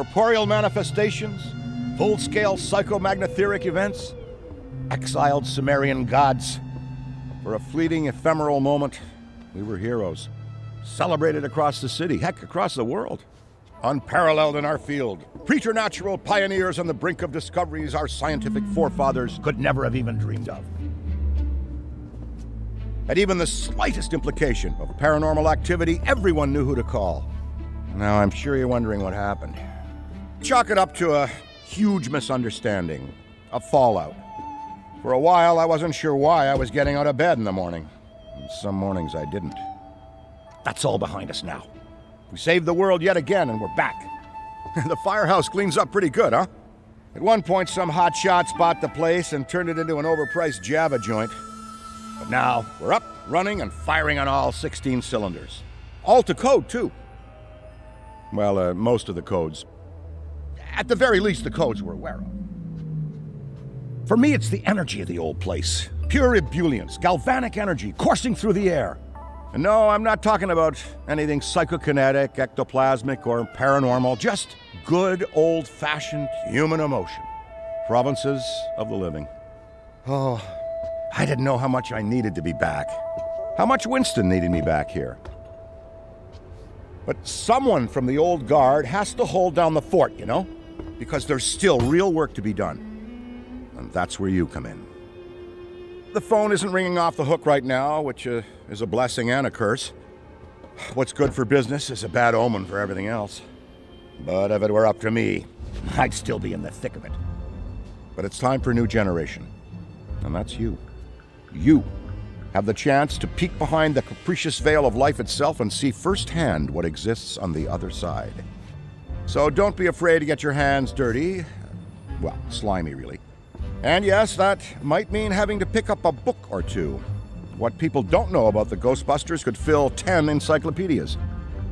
corporeal manifestations, full-scale psychomagnetheric events, exiled Sumerian gods. For a fleeting, ephemeral moment, we were heroes. Celebrated across the city, heck, across the world. Unparalleled in our field. Preternatural pioneers on the brink of discoveries our scientific forefathers could never have even dreamed of. At even the slightest implication of paranormal activity, everyone knew who to call. Now, I'm sure you're wondering what happened. Chalk it up to a huge misunderstanding, a fallout. For a while, I wasn't sure why I was getting out of bed in the morning. And some mornings I didn't. That's all behind us now. We saved the world yet again, and we're back. The firehouse cleans up pretty good, huh? At one point, some hotshots bought the place and turned it into an overpriced Java joint. But now, we're up, running, and firing on all 16 cylinders. All to code, too. Well, most of the codes. At the very least, the codes we're aware of. For me, it's the energy of the old place. Pure ebullience, galvanic energy coursing through the air. And no, I'm not talking about anything psychokinetic, ectoplasmic, or paranormal. Just good, old-fashioned human emotion. Provinces of the living. Oh, I didn't know how much I needed to be back. How much Winston needed me back here. But someone from the old guard has to hold down the fort, you know? Because there's still real work to be done. And that's where you come in. The phone isn't ringing off the hook right now, which is a blessing and a curse. What's good for business is a bad omen for everything else. But if it were up to me, I'd still be in the thick of it. But it's time for a new generation. And that's you. You have the chance to peek behind the capricious veil of life itself and see firsthand what exists on the other side. So don't be afraid to get your hands dirty. Well, slimy, really. And yes, that might mean having to pick up a book or two. What people don't know about the Ghostbusters could fill 10 encyclopedias.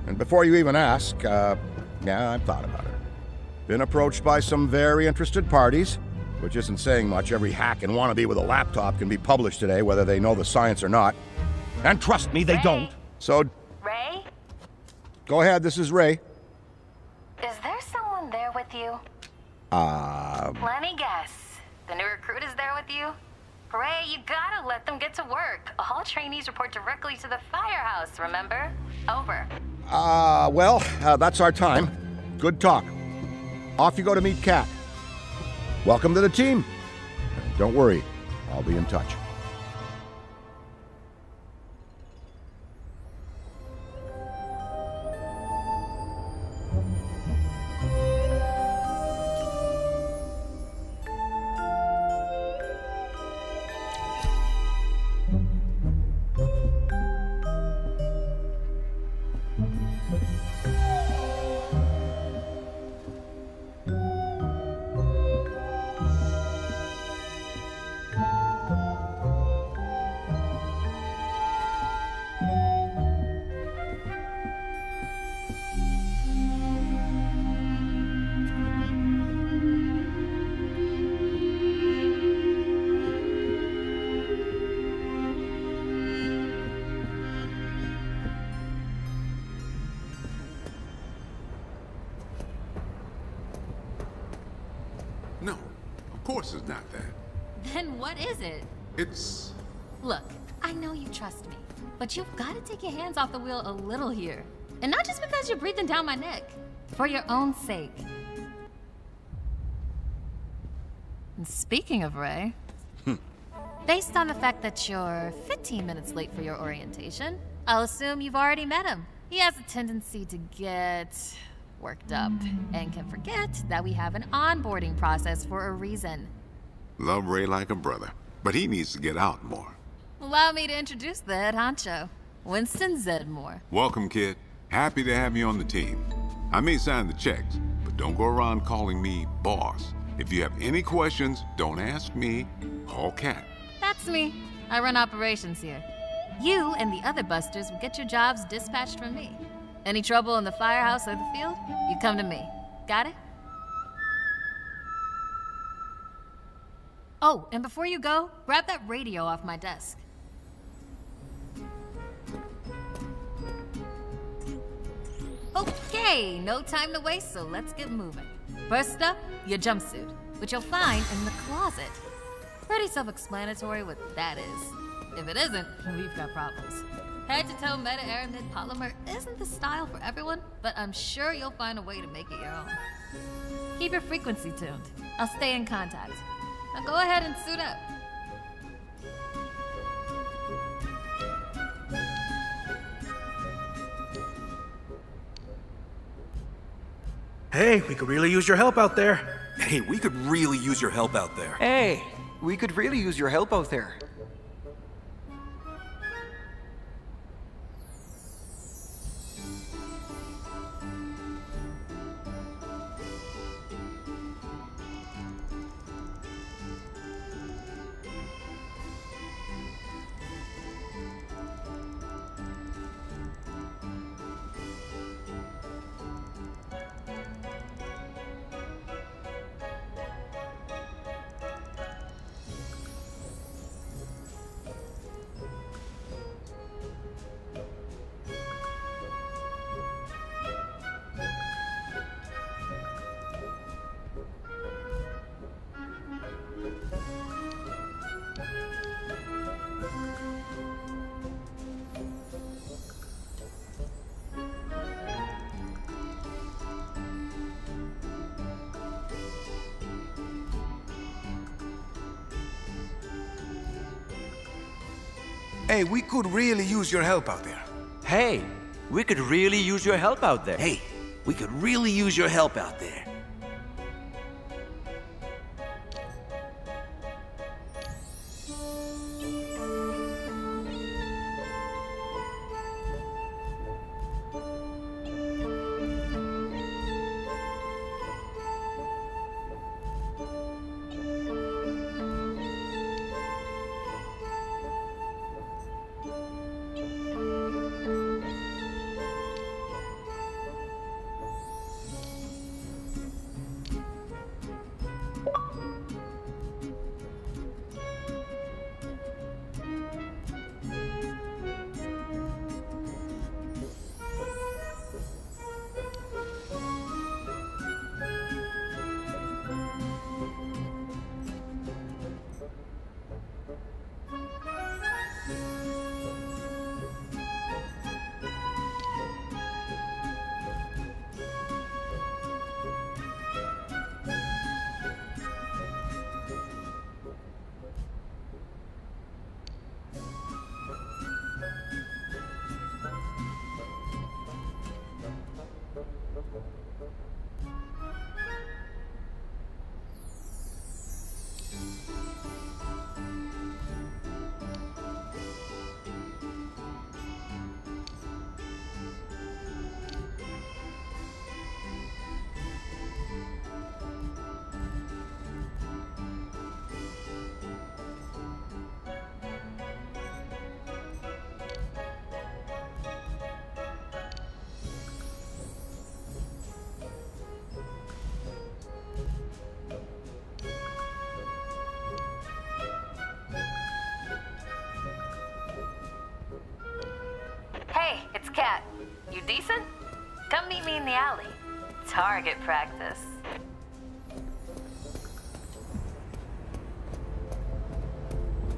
And before you even ask, yeah, I've thought about it. Been approached by some very interested parties, which isn't saying much. Every hack and wannabe with a laptop can be published today, whether they know the science or not. And trust me, they don't. So... Ray? Go ahead, this is Ray. Is there someone there with you? Let me guess. The new recruit is there with you? Ray, you gotta let them get to work. All trainees report directly to the firehouse, remember? Over. Well, that's our time. Good talk. Off you go to meet Kat. Welcome to the team. Don't worry, I'll be in touch. No, of course it's not that. Then what is it? It's... Look, I know you trust me, but you've got to take your hands off the wheel a little here. And not just because you're breathing down my neck. For your own sake. And speaking of Ray, based on the fact that you're 15 minutes late for your orientation, I'll assume you've already met him. He has a tendency to get worked up and can forget that we have an onboarding process for a reason. Love Ray like a brother, but he needs to get out more. Allow me to introduce the head honcho, Winston Zedmore. Welcome, kid. Happy to have you on the team. I may sign the checks, but don't go around calling me boss. If you have any questions, don't ask me, call Kat. That's me. I run operations here. You and the other busters will get your jobs dispatched from me. Any trouble in the firehouse or the field, you come to me. Got it? Oh, and before you go, grab that radio off my desk. Okay, Okay, no time to waste, so let's get moving. First up, your jumpsuit, which you'll find in the closet. Pretty self-explanatory what that is. If it isn't, we've got problems. Head-to-toe meta-aramid polymer isn't the style for everyone, but I'm sure you'll find a way to make it your own. Keep your frequency tuned. I'll stay in contact. Now go ahead and suit up. Hey, we could really use your help out there. Hey, we could really use your help out there. Hey, we could really use your help out there. Hey, we could really use your help out there. Hey, we could really use your help out there. Hey, we could really use your help out there. Hey, it's Kat. You decent? Come meet me in the alley. Target practice.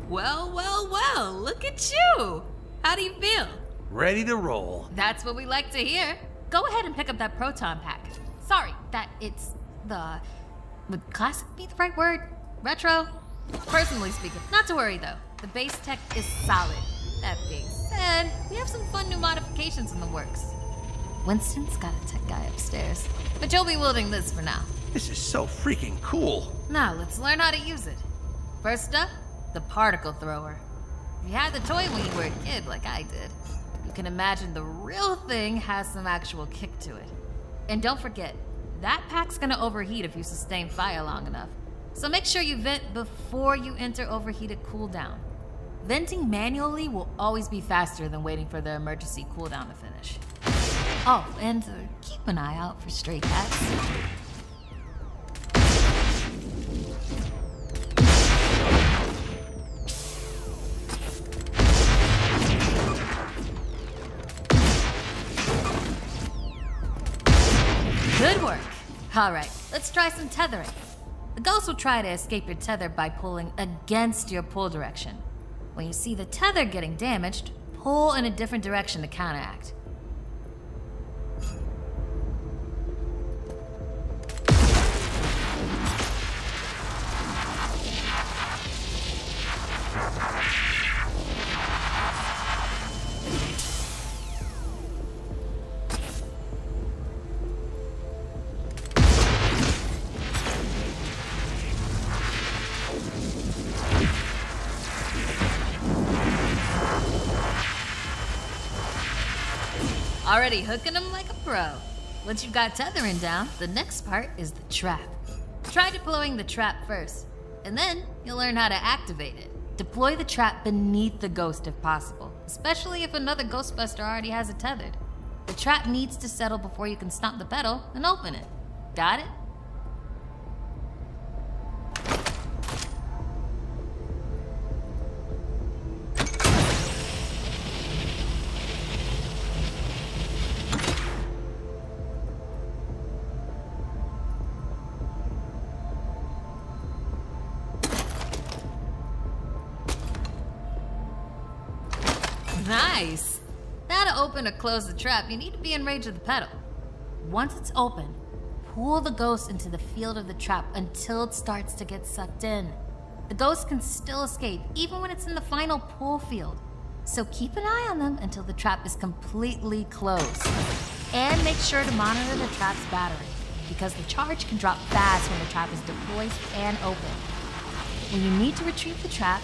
Well, well, well, look at you! How do you feel? Ready to roll. That's what we like to hear. Go ahead and pick up that proton pack. Sorry, that it's the... Would classic be the right word? Retro? Personally speaking, not to worry though. The base tech is solid. That being said, we have some fun new modifications in the works. Winston's got a tech guy upstairs, but you'll be wielding this for now. This is so freaking cool. Now, let's learn how to use it. First up, the particle thrower. If you had the toy when you were a kid like I did, you can imagine the real thing has some actual kick to it. And don't forget, that pack's gonna overheat if you sustain fire long enough. So make sure you vent before you enter overheated cooldown. Venting manually will always be faster than waiting for the emergency cooldown to finish. Oh, and keep an eye out for stray cats. Alright, let's try some tethering. The ghost will try to escape your tether by pulling against your pull direction. When you see the tether getting damaged, pull in a different direction to counteract. Already hooking them like a pro. Once you've got tethering down, the next part is the trap. Try deploying the trap first, and then you'll learn how to activate it. Deploy the trap beneath the ghost if possible, especially if another Ghostbuster already has it tethered. The trap needs to settle before you can stomp the pedal and open it. Got it? Nice! Now to open or close the trap, you need to be in range of the pedal. Once it's open, pull the ghost into the field of the trap until it starts to get sucked in. The ghost can still escape, even when it's in the final pull field. So keep an eye on them until the trap is completely closed. And make sure to monitor the trap's battery, because the charge can drop fast when the trap is deployed and open. When you need to retrieve the trap,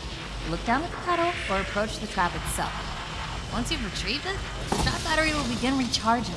look down at the pedal or approach the trap itself. Once you've retrieved it, the trap battery will begin recharging.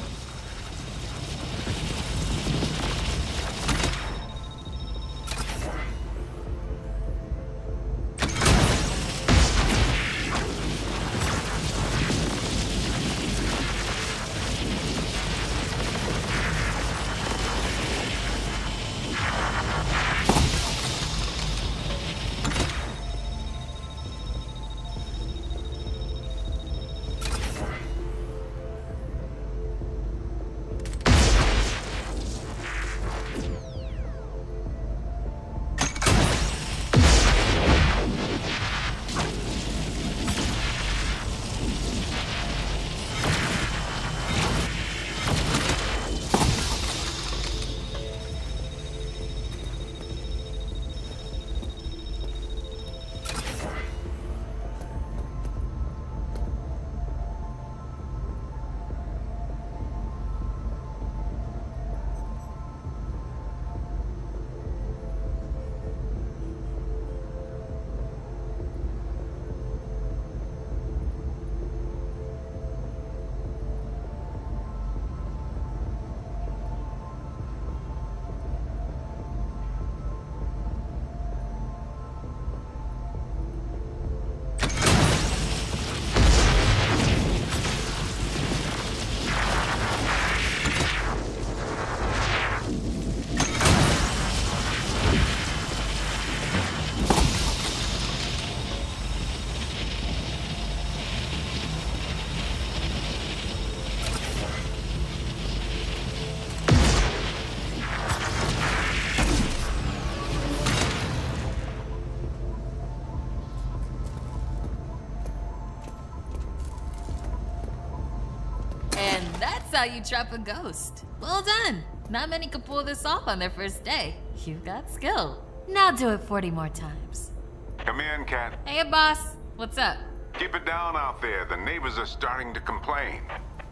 That's how you trap a ghost. Well done. Not many can pull this off on their first day. You've got skill. Now do it 40 more times. Come in, Cat. Hey, boss. What's up? Keep it down out there. The neighbors are starting to complain.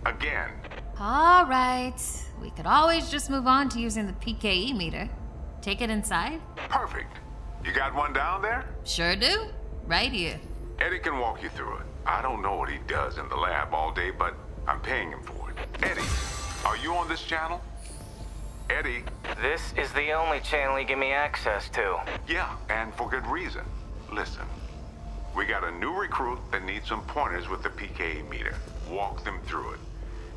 Again. All right. We could always just move on to using the PKE meter. Take it inside? Perfect. You got one down there? Sure do. Right here. Eddie can walk you through it. I don't know what he does in the lab all day, but I'm paying him for it. Eddie, are you on this channel? Eddie? This is the only channel you give me access to. Yeah, and for good reason. Listen, we got a new recruit that needs some pointers with the PKE meter. Walk them through it.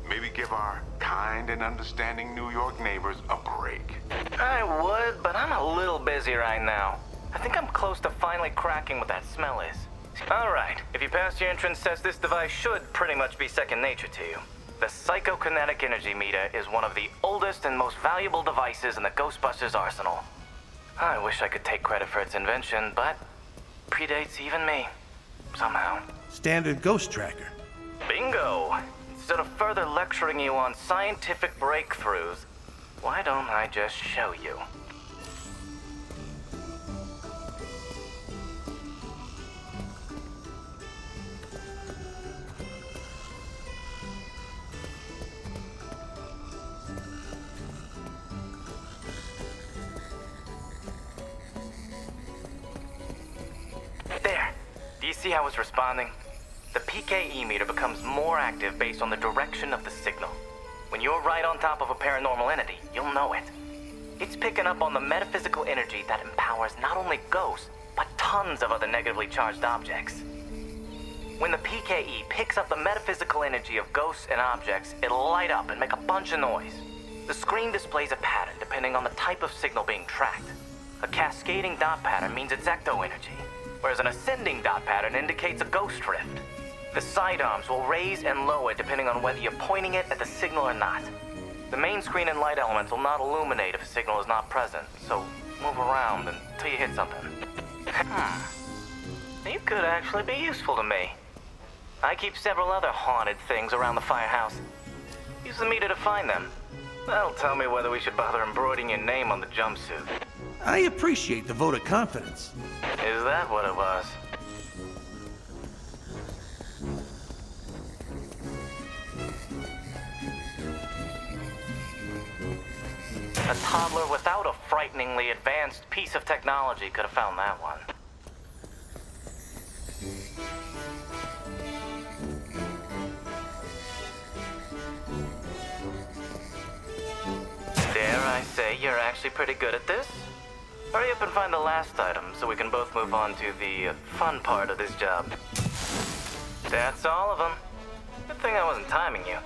Maybe give our kind and understanding New York neighbors a break. I would, but I'm a little busy right now. I think I'm close to finally cracking what that smell is. All right, if you pass your entrance test, this device should pretty much be second nature to you. The psychokinetic energy meter is one of the oldest and most valuable devices in the Ghostbusters arsenal. I wish I could take credit for its invention, but predates even me, somehow. Standard ghost tracker. Bingo! Instead of further lecturing you on scientific breakthroughs, why don't I just show you? There. Do you see how it's responding? The PKE meter becomes more active based on the direction of the signal. When you're right on top of a paranormal entity, you'll know it. It's picking up on the metaphysical energy that empowers not only ghosts, but tons of other negatively charged objects. When the PKE picks up the metaphysical energy of ghosts and objects, it'll light up and make a bunch of noise. The screen displays a pattern depending on the type of signal being tracked. A cascading dot pattern means it's ecto energy, whereas an ascending dot pattern indicates a ghost drift. The sidearms will raise and lower depending on whether you're pointing it at the signal or not. The main screen and light elements will not illuminate if a signal is not present, so move around until you hit something. You could actually be useful to me. I keep several other haunted things around the firehouse. Use the meter to find them. That'll tell me whether we should bother embroidering your name on the jumpsuit. I appreciate the vote of confidence. Is that what it was? A toddler without a frighteningly advanced piece of technology could have found that one. Dare I say you're actually pretty good at this? Hurry up and find the last item so we can both move on to the fun part of this job. That's all of them. Good thing I wasn't timing you.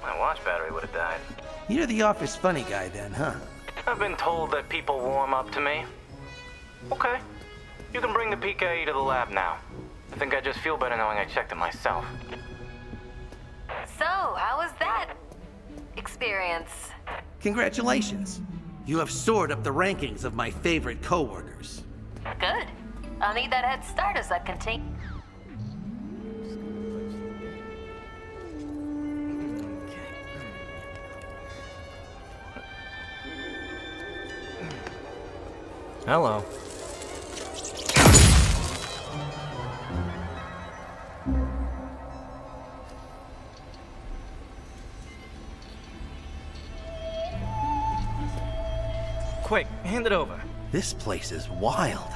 My watch battery would have died. You're the office funny guy then, huh? I've been told that people warm up to me. Okay. You can bring the PKE to the lab now. I think I just feel better knowing I checked it myself. So, how was that experience? Congratulations. You have soared up the rankings of my favorite coworkers. Good. I'll need that head start as I continue. Hello. Quick, hand it over. This place is wild.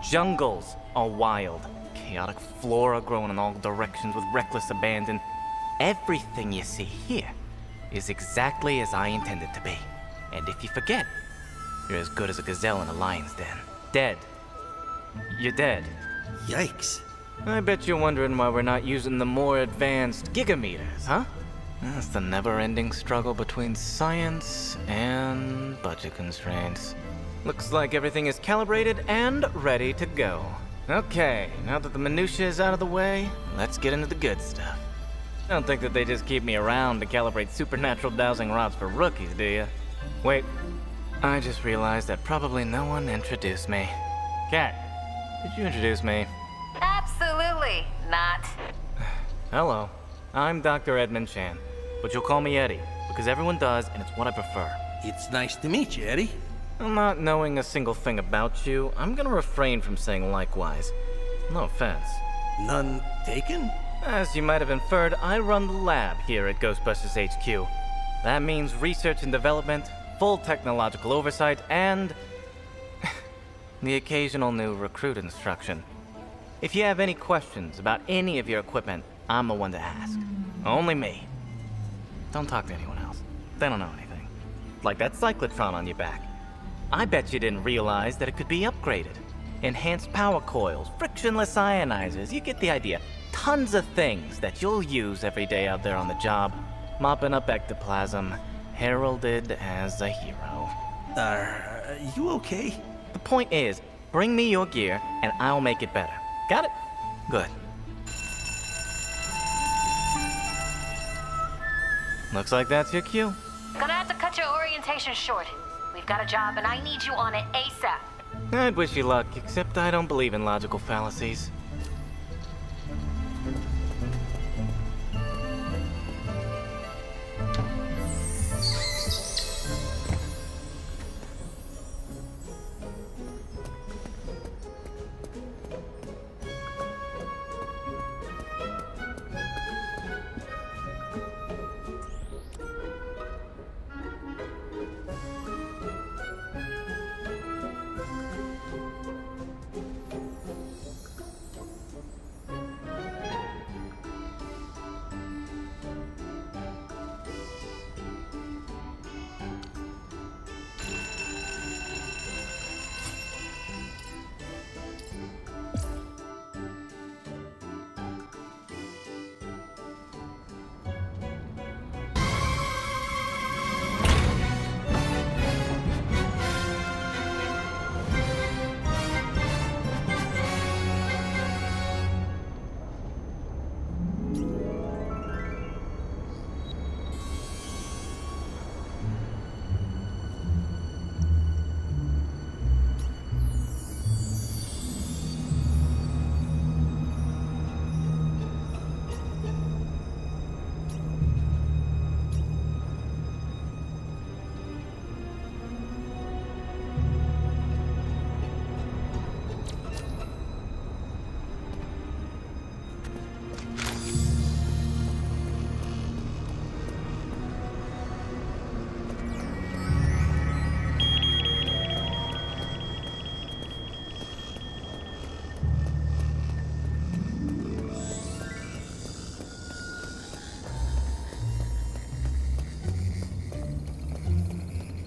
Jungles are wild. Chaotic flora growing in all directions with reckless abandon. Everything you see here is exactly as I intended to be. And if you forget, you're as good as a gazelle in a lion's den. Dead. You're dead. Yikes. I bet you're wondering why we're not using the more advanced gigameters, huh? That's the never-ending struggle between science and budget constraints. Looks like everything is calibrated and ready to go. Okay, now that the minutiae is out of the way, let's get into the good stuff. Don't think that they just keep me around to calibrate supernatural dowsing rods for rookies, do you? Wait, I just realized that probably no one introduced me. Kat, did you introduce me? Absolutely not. Hello, I'm Dr. Edmund Chan, but you'll call me Eddie, because everyone does, and it's what I prefer. It's nice to meet you, Eddie. Not knowing a single thing about you, I'm gonna refrain from saying likewise. No offense. None taken? As you might have inferred, I run the lab here at Ghostbusters HQ. That means research and development, full technological oversight, and the occasional new recruit instruction. If you have any questions about any of your equipment, I'm the one to ask. Only me. Don't talk to anyone else. They don't know anything. Like that cyclotron on your back. I bet you didn't realize that it could be upgraded. Enhanced power coils, frictionless ionizers, you get the idea. Tons of things that you'll use every day out there on the job. Mopping up ectoplasm, heralded as a hero. Are you okay? The point is, bring me your gear and I'll make it better. Got it? Good. Looks like that's your cue. Gonna have to cut your orientation short. We've got a job and I need you on it ASAP. I'd wish you luck, except I don't believe in logical fallacies.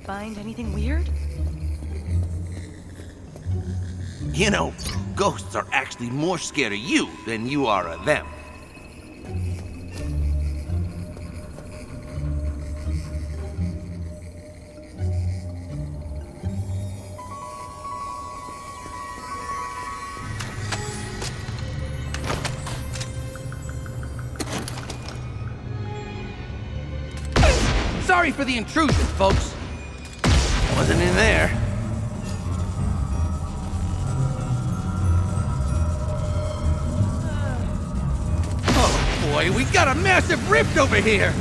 Find anything weird? You know, ghosts are actually more scared of you than you are of them. Sorry for the intrusion, folks. Wasn't in there. Oh boy, we got a massive rift over here!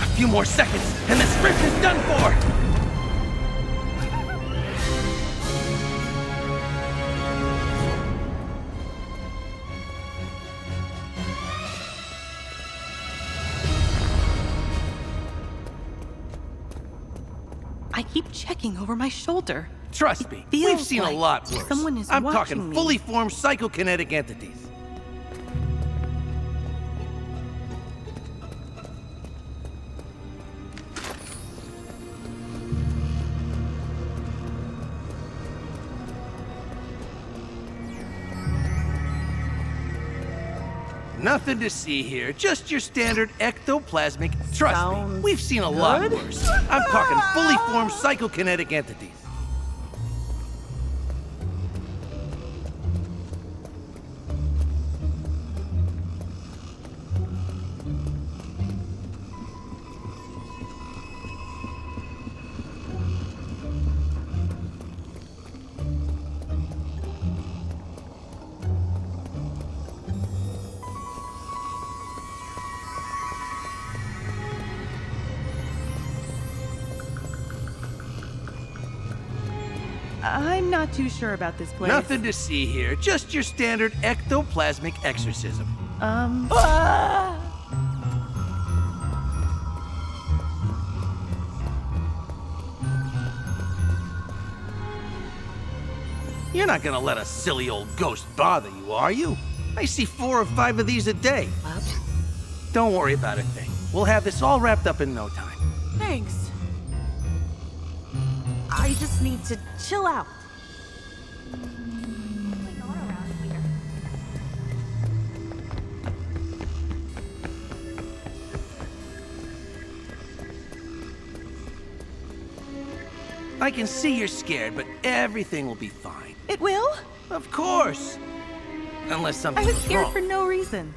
A few more seconds, and this rift is done for! I keep checking over my shoulder. Trust me, we've seen a lot worse. Someone is I'm watching talking me. fully formed psychokinetic entities. Nothing to see here, just your standard ectoplasmic. Trust me, we've seen a lot worse. I'm talking fully formed psychokinetic entities. I'm not too sure about this place. Nothing to see here, just your standard ectoplasmic exorcism. You're not gonna let a silly old ghost bother you, are you? I see 4 or 5 of these a day. Don't worry about a thing. We'll have this all wrapped up in no time. Thanks. I just need to chill out. I can see you're scared, but everything will be fine. It will? Of course. Unless I something's was scared wrong. for no reason.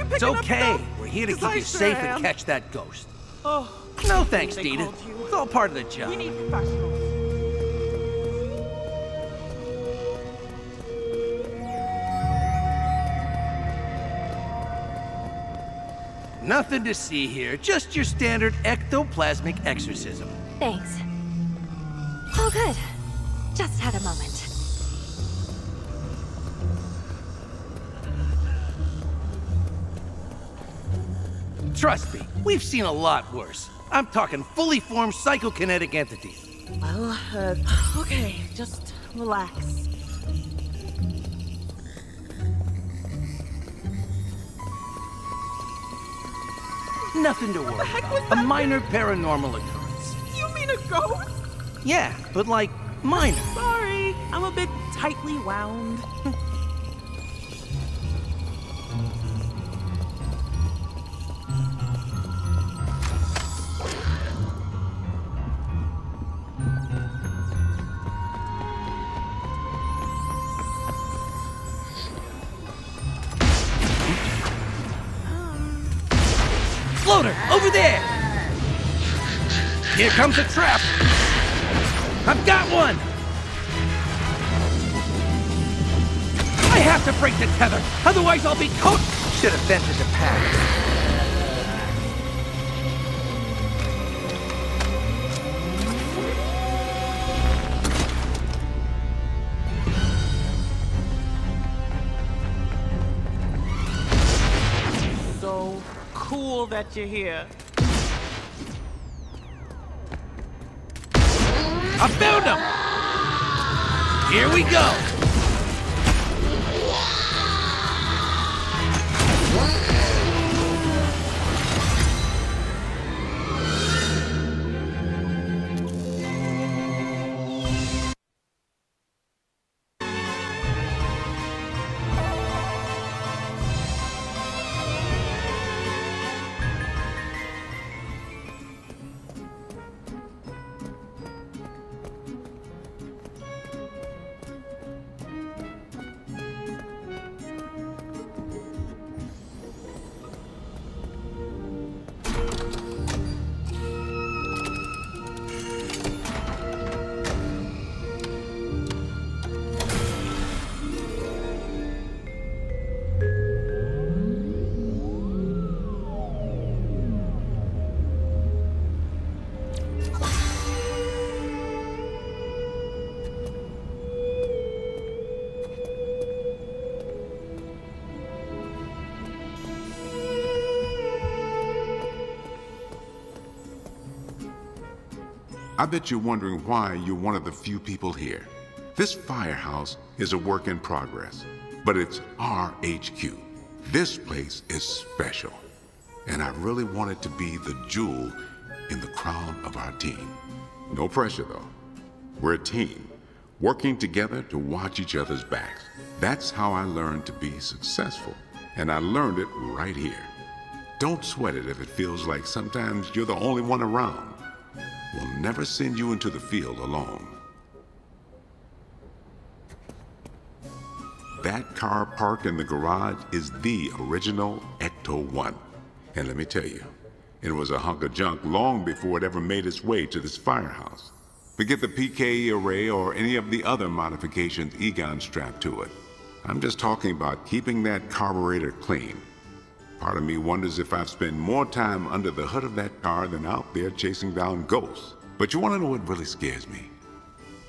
It's okay. We're here to keep you safe and catch that ghost. Oh, no thanks, Dita. It's all part of the job. We need professionals. Nothing to see here. Just your standard ectoplasmic exorcism. Thanks. Oh, good. Just had a moment. Trust me, we've seen a lot worse. I'm talking fully formed psychokinetic entities. Well, okay, just relax. Nothing to worry about. A minor paranormal occurrence. You mean a ghost? Yeah, but like, minor. Sorry, I'm a bit tightly wound. Floater, over there! Here comes a trap! I've got one! I have to break the tether, otherwise I'll be cooked! Should have vented the pack. So cool that you're here. I found him! Here we go! I bet you're wondering why you're one of the few people here. This firehouse is a work in progress, but it's our HQ. This place is special, and I really want it to be the jewel in the crown of our team. No pressure, though. We're a team, working together to watch each other's backs. That's how I learned to be successful, and I learned it right here. Don't sweat it if it feels like sometimes you're the only one around. We'll never send you into the field alone. That car parked in the garage is the original Ecto-1. And let me tell you, It was a hunk of junk long before it ever made its way to this firehouse. Forget the PKE array or any of the other modifications Egon strapped to it. I'm just talking about keeping that carburetor clean. Part of me wonders if I've spent more time under the hood of that car than out there chasing down ghosts. But you want to know what really scares me?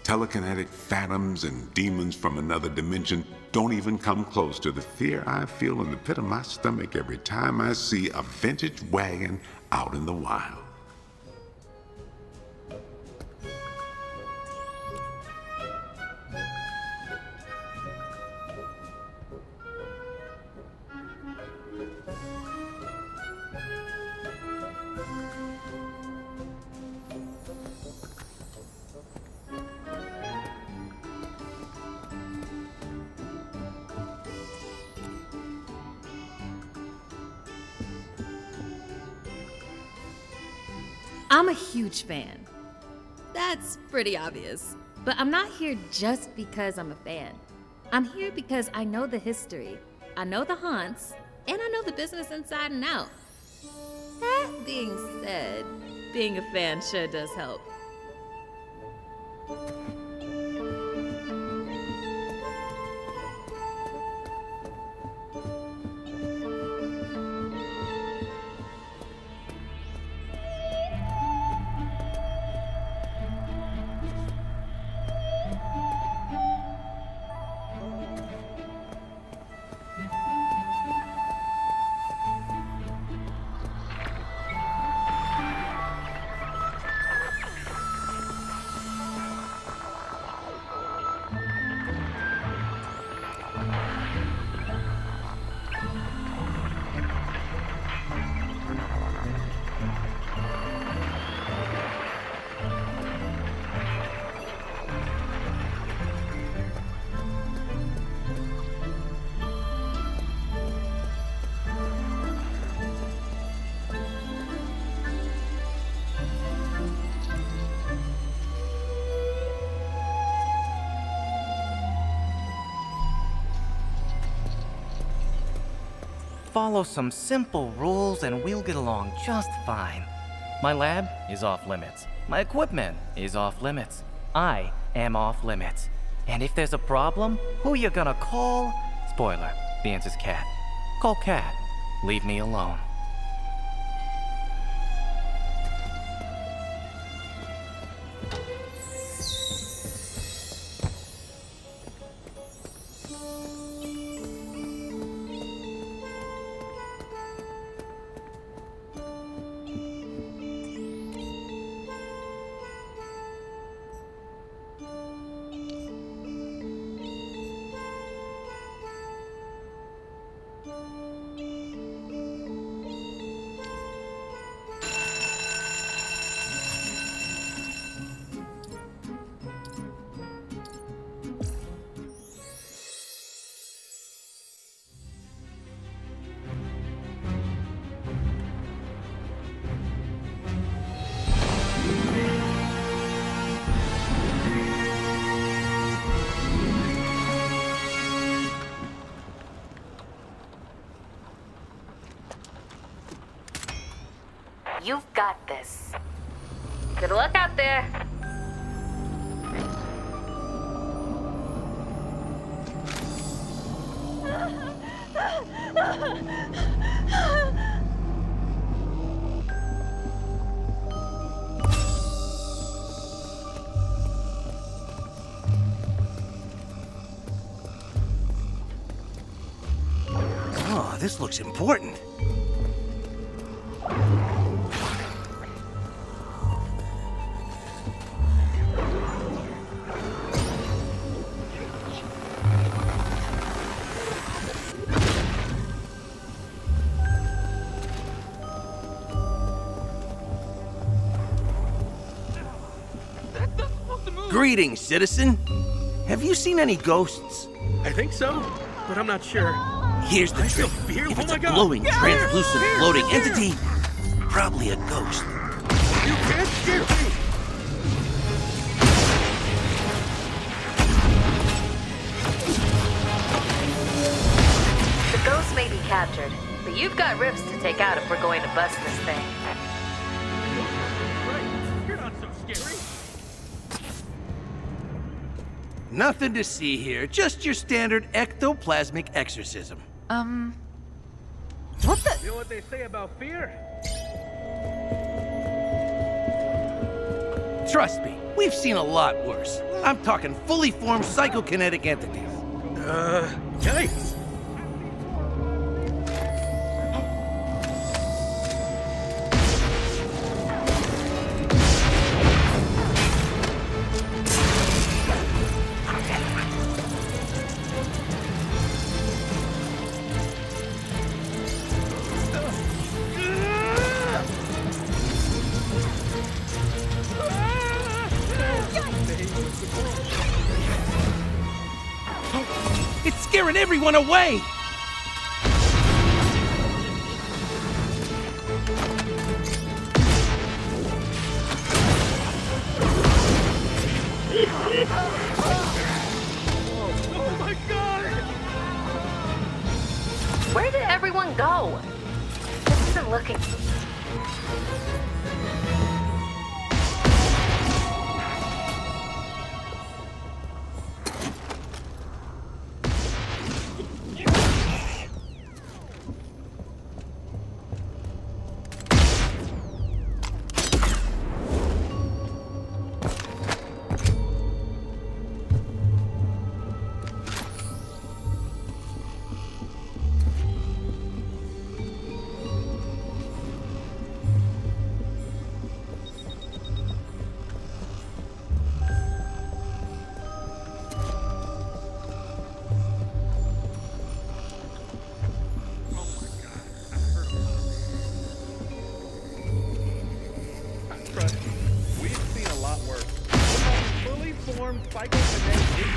Telekinetic phantoms and demons from another dimension don't even come close to the fear I feel in the pit of my stomach every time I see a vintage wagon out in the wild. I'm a huge fan. That's pretty obvious. But I'm not here just because I'm a fan. I'm here because I know the history, I know the haunts, and I know the business inside and out. That being said, being a fan sure does help. Follow some simple rules and we'll get along just fine. My lab is off limits. My equipment is off limits. I am off limits. And if there's a problem, who you gonna call? Spoiler, the answer's Cat. Call Cat. Leave me alone. You've got this. Good luck out there. Oh, this looks important. Greetings, citizen. Have you seen any ghosts? I think so, but I'm not sure. Here's the trick. If it's a glowing, translucent, floating entity, probably a ghost. You can't scare me! The ghost may be captured, but you've got rifts to to take out if we're going to bust this thing. You're not so scary. Nothing to see here, just your standard ectoplasmic exorcism. What the? You know what they say about fear? Trust me, we've seen a lot worse. I'm talking fully formed psychokinetic entities. Yikes. It's scaring everyone away! Oh my god! Where did everyone go? This isn't looking... Trust me, we've seen a lot worse. Fully formed psychokinetic entities.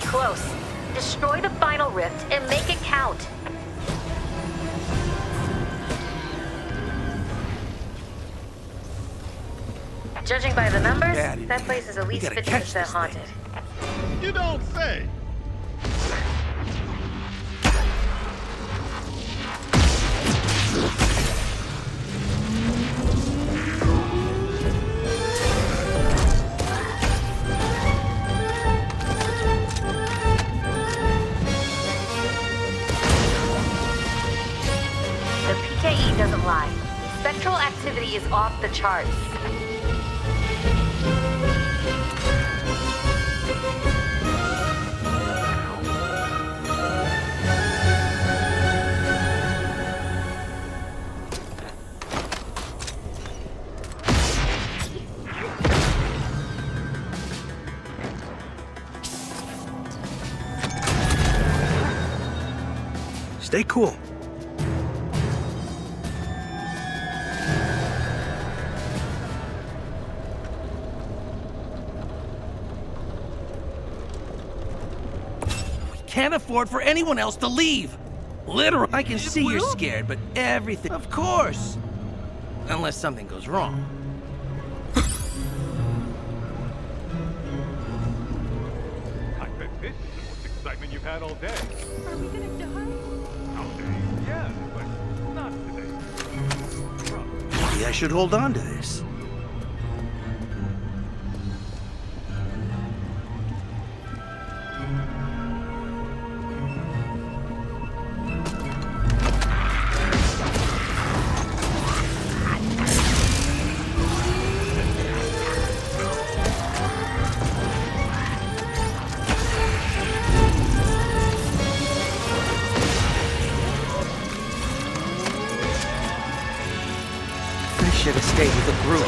Close. Destroy the final rift and make it count. Judging by the numbers, that place is at least 50% haunted. You don't say! The PKE doesn't lie. Spectral activity is off the charts. Stay cool. We can't afford for anyone else to leave. Literally. I can see you're scared, but everything... Of course. Unless something goes wrong. I bet this is the most excitement you've had all day. Are we gonna die? Someday, yeah, but not today. Maybe I should hold on to this. Should have stayed with the group.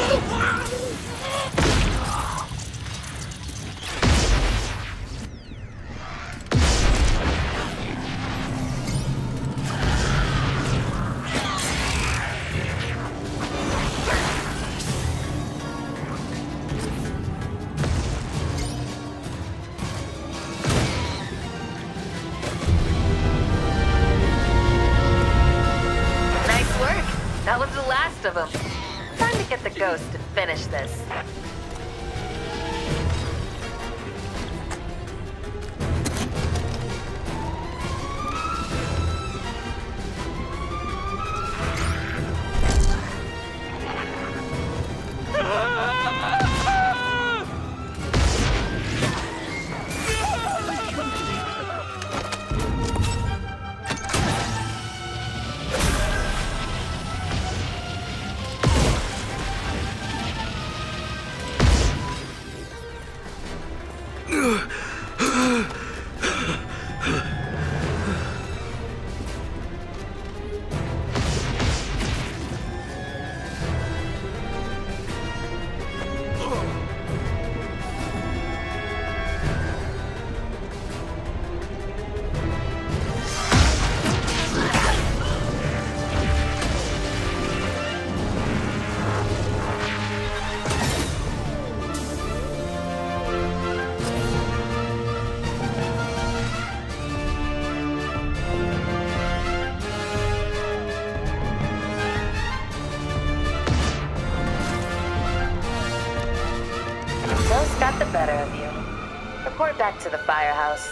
Nice work. That was the last of them. Time to get the ghost to finish this. Ghost got the better of you. Report back to the firehouse.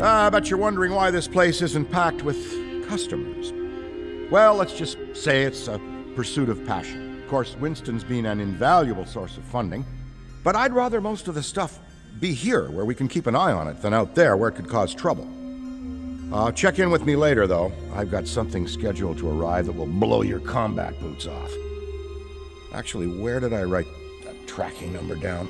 I bet you're wondering why this place isn't packed with customers. Well, let's just say it's a pursuit of passion. Of course, Winston's been an invaluable source of funding, but I'd rather most of the stuff be here, where we can keep an eye on it, than out there, where it could cause trouble. Check in with me later, though. I've got something scheduled to arrive that will blow your combat boots off. Actually, where did I write that tracking number down?